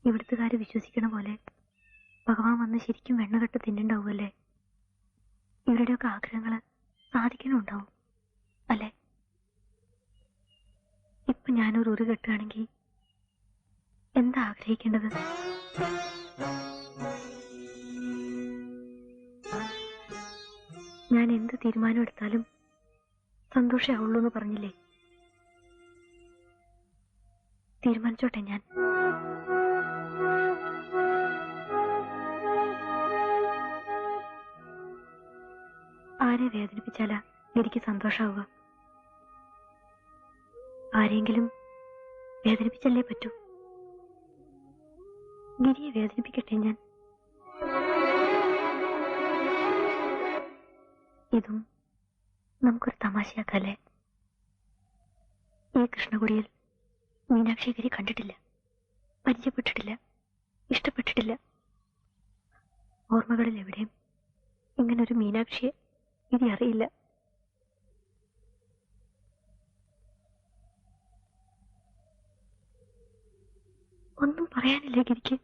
ഇവിടുത്തുകാര് വിശ്വസിക്കണ പോലെ ഭഗവാൻ വന്ന് ശരിക്കും വെണ്ണകെട്ട് തിന്നുണ്ടാവുമല്ലേ? ഇവരുടെയൊക്കെ ആഗ്രഹങ്ങള് സാധിക്കണുണ്ടാവും അല്ലേ? ഇപ്പൊ ഞാനൊരു ഉറി കെട്ടുകയാണെങ്കിൽ എന്താ ആഗ്രഹിക്കേണ്ടത്? ഞാൻ എന്ത് തീരുമാനം എടുത്താലും സന്തോഷമാവുള്ളൂ എന്ന് പറഞ്ഞില്ലേ? തീരുമാനിച്ചോട്ടെ ഞാൻ. ആരെ വേദനിപ്പിച്ചാലാ എനിക്ക് സന്തോഷാവുക? ആരെങ്കിലും വേദനിപ്പിച്ചല്ലേ പറ്റൂ. ഗിരിയെ വേദനിപ്പിക്കട്ടെ ഞാൻ. ഇതും നമുക്കൊരു തമാശയാക്കല്ലേ? ഈ കൃഷ്ണകുടിയിൽ മീനാക്ഷി ഗിരി കണ്ടിട്ടില്ല, പരിചയപ്പെട്ടിട്ടില്ല, ഇഷ്ടപ്പെട്ടിട്ടില്ല. ഓർമ്മകളിൽ എവിടെയും ഇങ്ങനൊരു മീനാക്ഷിയെ ഗിരി അറിയില്ല. ഒന്നും പറയാനില്ല ഗിരിക്ക്.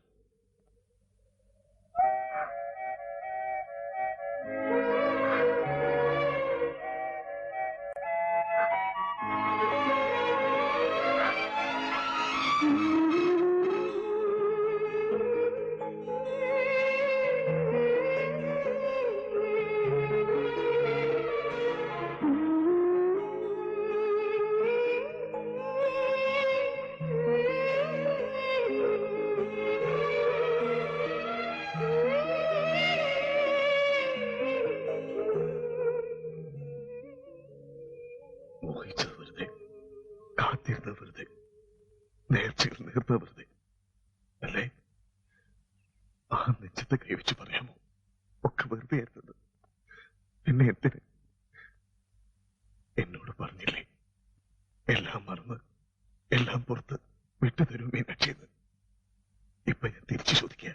അല്ലേ? ആ നെഞ്ചത്തെ കൈവച്ച് പറയാമോ? ഒക്കെ വെറുതെ ആയിരുന്നത്. പിന്നെ എന്തിന്? എന്നോട് പറഞ്ഞില്ലേ എല്ലാം മറന്ന് എല്ലാം പുറത്ത് വിട്ടുതരൂ മീനാക്ഷിയെന്ന്. ഇപ്പൊ ഞാൻ തിരിച്ചു ചോദിക്കുക,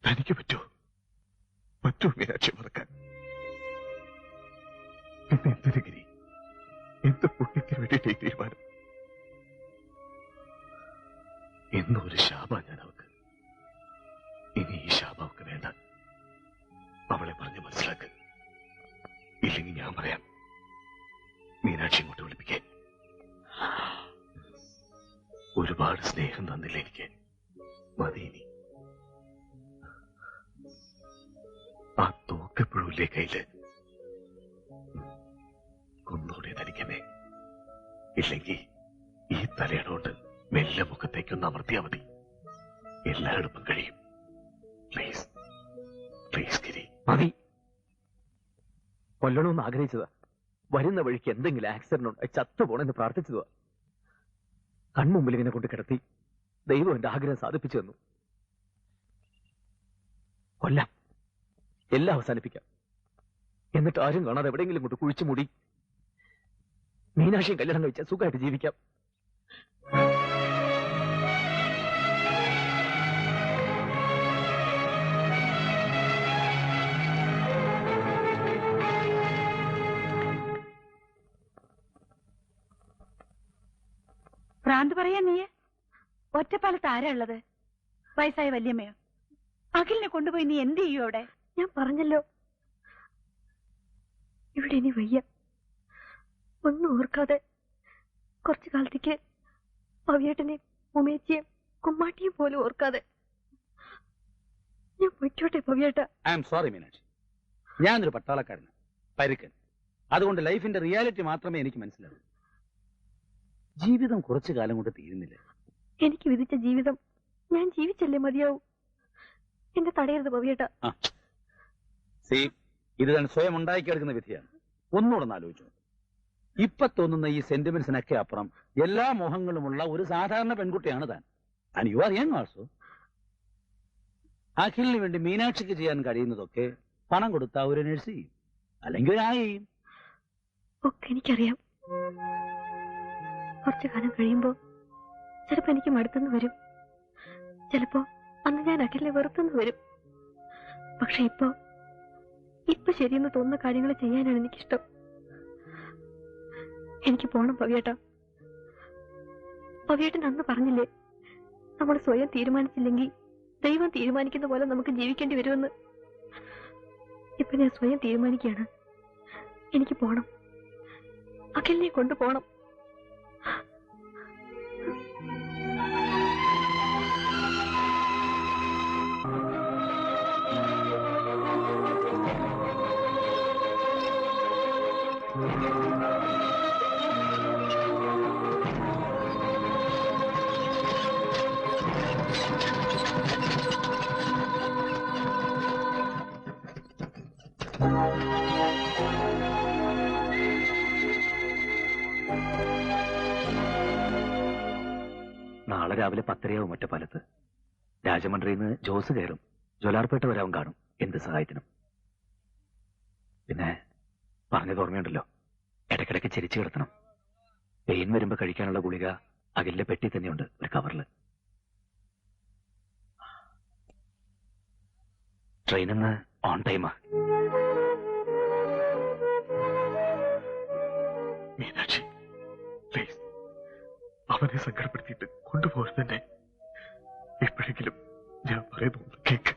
തനിക്ക് പറ്റൂ മീനാക്ഷി മറക്കാൻ? പിന്നെ എന്തിന് ഗിരി? എന്ത് പുണ്യത്തിന് വേണ്ടിയിട്ട് ഈ തീരുമാനം? എന്നൊരു ശാപ ഞാൻ അവക്ക്. ഇനി ഈ ശാപ അവക്ക് വേണ്ട. അവളെ പറഞ്ഞ് മനസ്സിലാക്ക്. ഇല്ലെങ്കിൽ ഞാൻ പറയാം, മീനാക്ഷി ഇങ്ങോട്ട് വിളിപ്പിക്കാൻ. ഒരുപാട് സ്നേഹം തന്നില്ല എനിക്ക്, മതി ഇനി. ആ തോക്കെപ്പോഴുമില്ലേ കയ്യില്? കൊന്നോടെ തനിക്കെന്നെ. ഇല്ലെങ്കിൽ ഈ തലയണോണ്ട് മെല്ലെ മുഖത്തേക്കൊന്ന് അമർത്തിയാ മതി. എല്ലായിടത്തും കഴിയും. പ്ലീസ് പ്ലീസ് ഗിരി. മതി. കൊല്ലണമെന്ന് ആഗ്രഹിച്ചതാ. വരുന്ന വഴിക്ക് എന്തെങ്കിലും ആക്സിഡന്റ് ഉണ്ടായി ചത്തുപോണെന്ന് പ്രാർത്ഥിച്ചതാ. കൺമുമ്പിൽ ഇങ്ങനെ കൊണ്ട് കിടത്തി ദൈവം എന്റെ ആഗ്രഹം സാധിപ്പിച്ചു തന്നു. കൊല്ലാം, എല്ലാം അവസാനിപ്പിക്കാം. എന്നിട്ട് ആരും കാണാതെ എവിടെയെങ്കിലും കൊണ്ട് കുഴിച്ചു മൂടി മീനാക്ഷിയും കല്യാണം കഴിച്ചാൽ സുഖമായിട്ട് ജീവിക്കാം. ഭ്രാന്ത് പറയാ നീ? ഒറ്റപ്പാലത്ത് ആരാ ഉള്ളത്? വയസ്സായ വല്യമ്മയോ? അഖിലിനെ കൊണ്ടുപോയി നീ എന്ത് ചെയ്യൂ അവിടെ? ഞാൻ പറഞ്ഞല്ലോ, ഇവിടെ ഇനി വയ്യ. ഒന്നും ഓർക്കാതെ കുറച്ചു കാലത്തേക്ക് പവിയേട്ടനെ, ഉമേച്ചിയെ, കുമ്മാട്ടിയെ പോലും ഓർക്കാതെ ഞാൻ പൊയ്ക്കോട്ടെ പവിയേട്ട. ഐ ആം സോറി മീനാക്ഷി, ഞാനൊരു പട്ടാളക്കാരന്, പരുക്കൻ. അതുകൊണ്ട് ലൈഫിന്റെ റിയാലിറ്റി മാത്രമേ എനിക്ക് മനസ്സിലാവൂ. ജീവിതം കുറച്ചു കാലം കൊണ്ട് തീരുന്നില്ല. എനിക്ക് വിധിച്ച ജീവിതം ഞാൻ ജീവിച്ചല്ലേ മതിയാവൂ. എന്നെ തടയരുത് പവിയേട്ട. ഇത് ഞാൻ സ്വയം ഉണ്ടാക്കിയെടുക്കുന്ന വിധിയാണ്. ഒന്നുകൂടെ ആലോചിച്ചു. ഇപ്പൊ തോന്നുന്ന ഈ സെന്റിമെന്റ്സിനൊക്കെ അപ്പുറം എല്ലാ മോഹങ്ങളുമുള്ള ഒരു സാധാരണ പെൺകുട്ടിയാണ് താൻ. And you are young also. അഖിലിന് വേണ്ടി മീനാക്ഷിക്ക് ചെയ്യാൻ കഴിയുന്നതൊക്കെ പണം കൊടുത്താ ഒരു നഴ്സ് ചെയ്യും, അല്ലെങ്കിൽ ഒരു ആയ ചെയ്യും. ഒക്കെ എനിക്കറിയാം. കുറച്ചു കാലം കഴിയുമ്പോ ചിലപ്പോ എനിക്ക് മടുത്തെന്ന് വരും. ചിലപ്പോ അന്ന് ഞാൻ അഖിലിനെ വെറുത്തെന്ന് വരും. പക്ഷെ ഇപ്പൊ ശരിയെന്ന് തോന്നുന്ന കാര്യങ്ങൾ ചെയ്യാനാണ് എനിക്കിഷ്ടം. എനിക്ക് പോണം പവിയേട്ട. പവിയേട്ടൻ അന്ന് പറഞ്ഞില്ലേ നമ്മൾ സ്വയം തീരുമാനിച്ചില്ലെങ്കിൽ ദൈവം തീരുമാനിക്കുന്ന പോലെ നമുക്ക് ജീവിക്കേണ്ടി വരുമെന്ന്. ഇപ്പൊ ഞാൻ സ്വയം തീരുമാനിക്കുകയാണ്. എനിക്ക് പോണം, അഖിലിനെ കൊണ്ടുപോണം. നാളെ രാവിലെ 10:30 ഒറ്റപ്പാലത്ത്. രാജമന്ത്രിയിൽ നിന്ന് ജോസ് കയറും. ജോലാർപേട്ട വരാവും കാണും. എന്ത് സഹായത്തിനും. പിന്നെ പറഞ്ഞത് ഓർമ്മയുണ്ടല്ലോ, ഇടയ്ക്കിടയ്ക്ക് ചിരിച്ചു കിടത്തണം. പെയിൻ വരുമ്പോ കഴിക്കാനുള്ള ഗുളിക അകലിലെ പെട്ടി തന്നെയുണ്ട്, ഒരു കവറില്. ട്രെയിനിന്ന് ഓൺ ടൈമാ. മീനാക്ഷി, പ്ലീസ് അവനെ സങ്കടപ്പെടുത്തിയിട്ട് കൊണ്ടുപോകരുത് തന്നെ. എപ്പോഴെങ്കിലും ഞാൻ പറയുന്നു കേക്ക്.